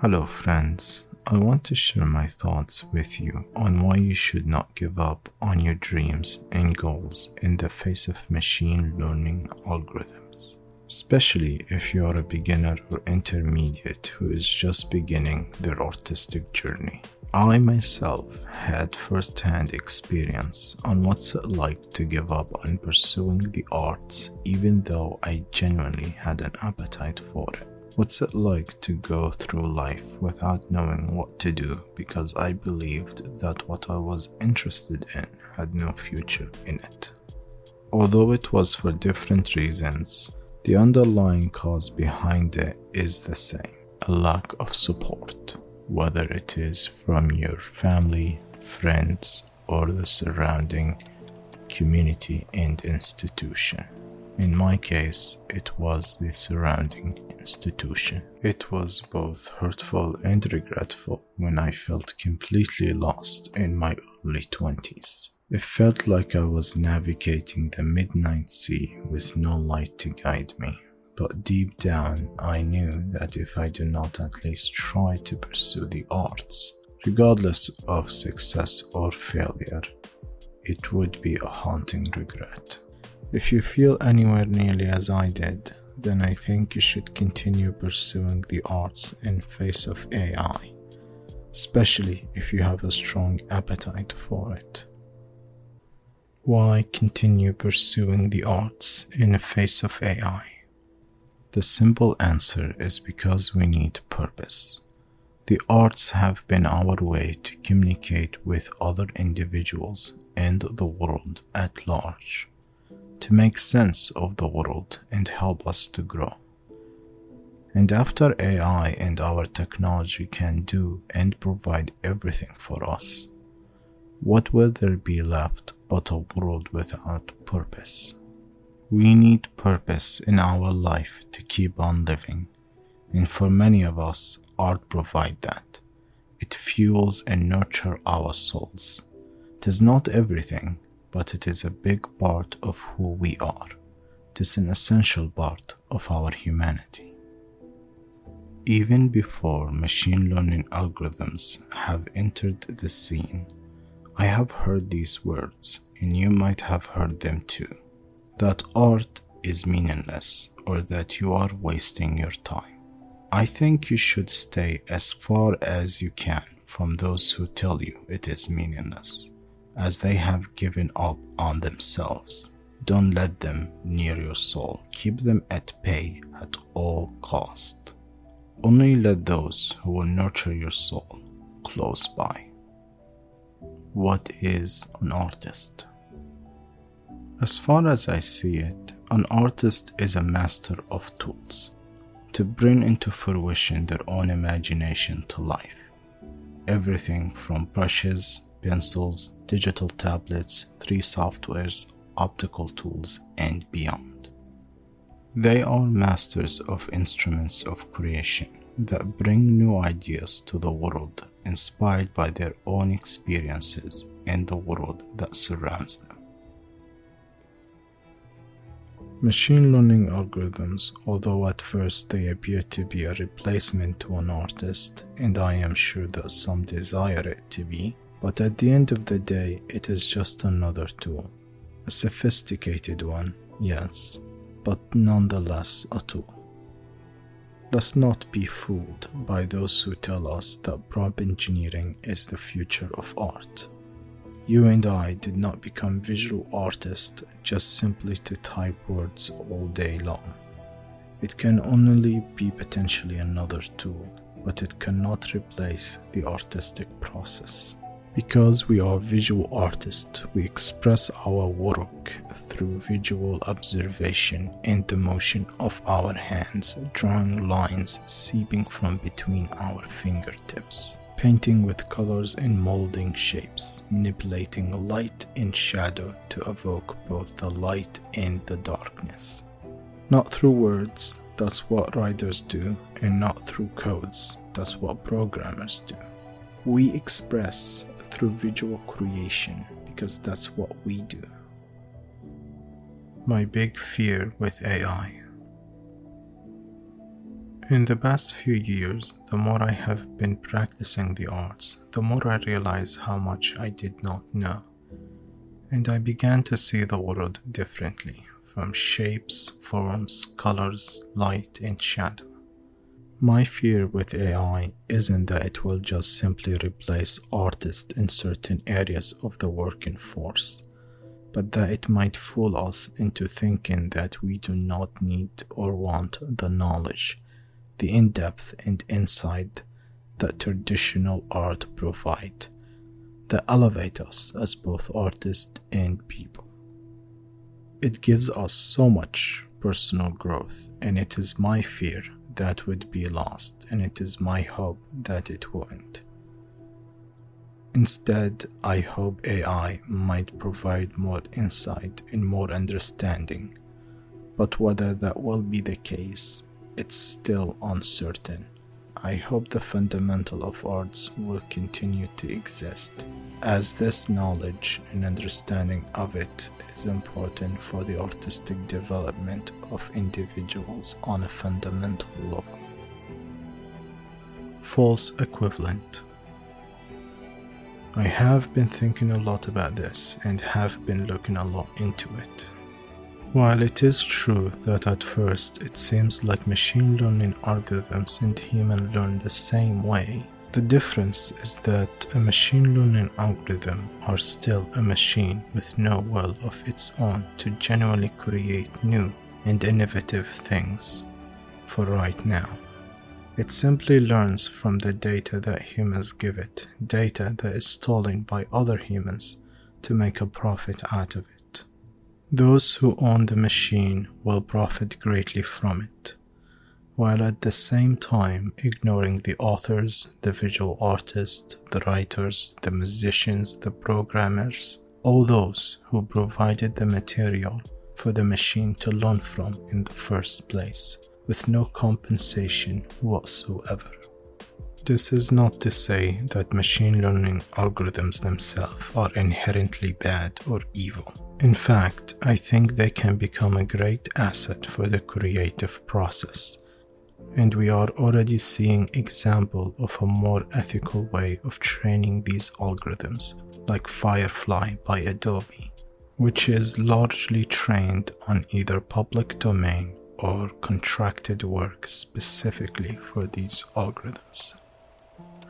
Hello friends, I want to share my thoughts with you on why you should not give up on your dreams and goals in the face of machine learning algorithms, especially if you are a beginner or intermediate who is just beginning their artistic journey. I myself had first-hand experience on what's it like to give up on pursuing the arts even though I genuinely had an appetite for it. What's it like to go through life without knowing what to do because I believed that what I was interested in had no future in it? Although it was for different reasons, the underlying cause behind it is the same: a lack of support, whether it is from your family, friends, or the surrounding community and institution. In my case, it was the surrounding institution. It was both hurtful and regretful when I felt completely lost in my early 20s. It felt like I was navigating the midnight sea with no light to guide me. But deep down, I knew that if I do not at least try to pursue the arts, regardless of success or failure, it would be a haunting regret. If you feel anywhere nearly as I did, then I think you should continue pursuing the arts in face of AI, especially if you have a strong appetite for it. Why continue pursuing the arts in the face of AI? The simple answer is because we need purpose. The arts have been our way to communicate with other individuals and the world at large, to make sense of the world and help us to grow. And after AI and our technology can do and provide everything for us, what will there be left but a world without purpose? We need purpose in our life to keep on living, and for many of us, art provides that. It fuels and nurtures our souls. It is not everything, but it is a big part of who we are. It is an essential part of our humanity. Even before machine learning algorithms have entered the scene, I have heard these words, and you might have heard them too, that art is meaningless or that you are wasting your time. I think you should stay as far as you can from those who tell you it is meaningless, as they have given up on themselves. Don't let them near your soul. Keep them at bay at all cost. Only let those who will nurture your soul close by. What is an artist? As far as I see it, an artist is a master of tools to bring into fruition their own imagination to life. Everything from brushes, pencils, digital tablets, 3D softwares, optical tools, and beyond. They are masters of instruments of creation that bring new ideas to the world, inspired by their own experiences in the world that surrounds them. Machine learning algorithms, although at first they appear to be a replacement to an artist, and I am sure that some desire it to be, but at the end of the day, it is just another tool. A sophisticated one, yes, but nonetheless a tool. Let's not be fooled by those who tell us that prompt engineering is the future of art. You and I did not become visual artists just simply to type words all day long. It can only be potentially another tool, but it cannot replace the artistic process. Because we are visual artists, we express our work through visual observation and the motion of our hands, drawing lines seeping from between our fingertips, painting with colors and molding shapes, manipulating light and shadow to evoke both the light and the darkness. Not through words, that's what writers do, and not through codes, that's what programmers do. We express through visual creation because that's what we do. My big fear with AI. In the past few years, the more I have been practicing the arts, the more I realize how much I did not know. And I began to see the world differently, from shapes, forms, colors, light, and shadow. My fear with AI isn't that it will just simply replace artists in certain areas of the working force, but that it might fool us into thinking that we do not need or want the knowledge, the in-depth and insight that traditional art provide, that elevate us as both artists and people. It gives us so much personal growth, and it is my fear that would be lost, and it is my hope that it wouldn't. Instead, I hope AI might provide more insight and more understanding, but whether that will be the case, it's still uncertain. I hope the fundamental of arts will continue to exist, as this knowledge and understanding of it is important for the artistic development of individuals on a fundamental level. False equivalent. I have been thinking a lot about this and have been looking a lot into it. While it is true that at first it seems like machine learning algorithms and humans learn the same way, the difference is that a machine learning algorithm are still a machine with no will of its own to genuinely create new and innovative things for right now. It simply learns from the data that humans give it, data that is stolen by other humans to make a profit out of it. Those who own the machine will profit greatly from it, while at the same time ignoring the authors, the visual artists, the writers, the musicians, the programmers, all those who provided the material for the machine to learn from in the first place, with no compensation whatsoever. This is not to say that machine learning algorithms themselves are inherently bad or evil. In fact, I think they can become a great asset for the creative process, and we are already seeing examples of a more ethical way of training these algorithms, like Firefly by Adobe, which is largely trained on either public domain or contracted work specifically for these algorithms.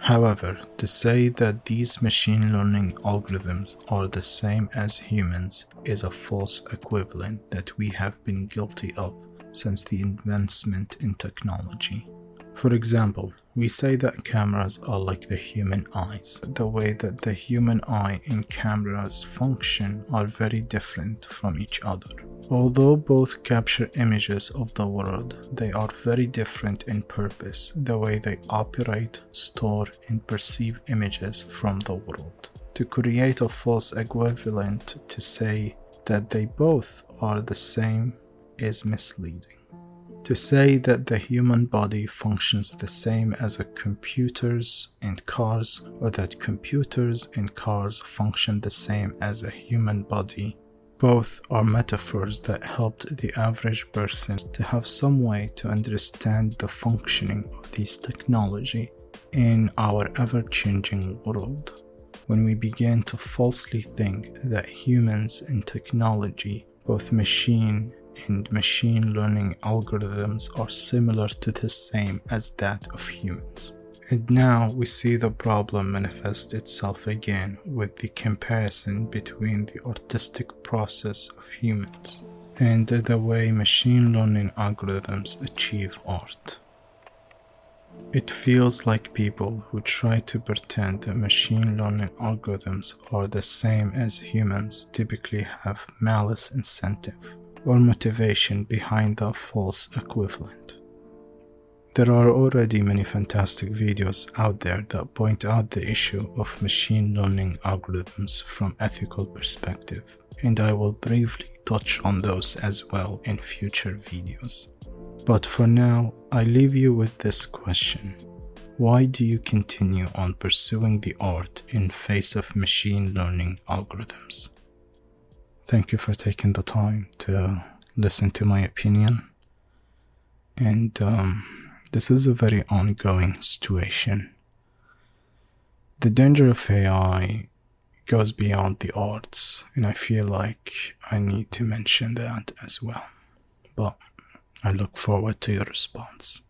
However, to say that these machine learning algorithms are the same as humans is a false equivalent that we have been guilty of since the advancement in technology. For example, we say that cameras are like the human eyes. The way that the human eye and cameras function are very different from each other. Although both capture images of the world, they are very different in purpose, the way they operate, store, and perceive images from the world. To create a false equivalent to say that they both are the same is misleading. To say that the human body functions the same as computers and cars, or that computers and cars function the same as a human body, both are metaphors that helped the average person to have some way to understand the functioning of these technology in our ever-changing world. When we begin to falsely think that humans and technology, both machine and machine learning algorithms, are similar to the same as that of humans. And now we see the problem manifest itself again with the comparison between the artistic process of humans and the way machine learning algorithms achieve art. It feels like people who try to pretend that machine learning algorithms are the same as humans typically have malice incentive or motivation behind the false equivalent. There are already many fantastic videos out there that point out the issue of machine learning algorithms from ethical perspective, and I will briefly touch on those as well in future videos. But for now, I leave you with this question. Why do you continue on pursuing the art in face of machine learning algorithms? Thank you for taking the time to listen to my opinion. And This is a very ongoing situation. The danger of AI goes beyond the arts, and I feel like I need to mention that as well. But I look forward to your response.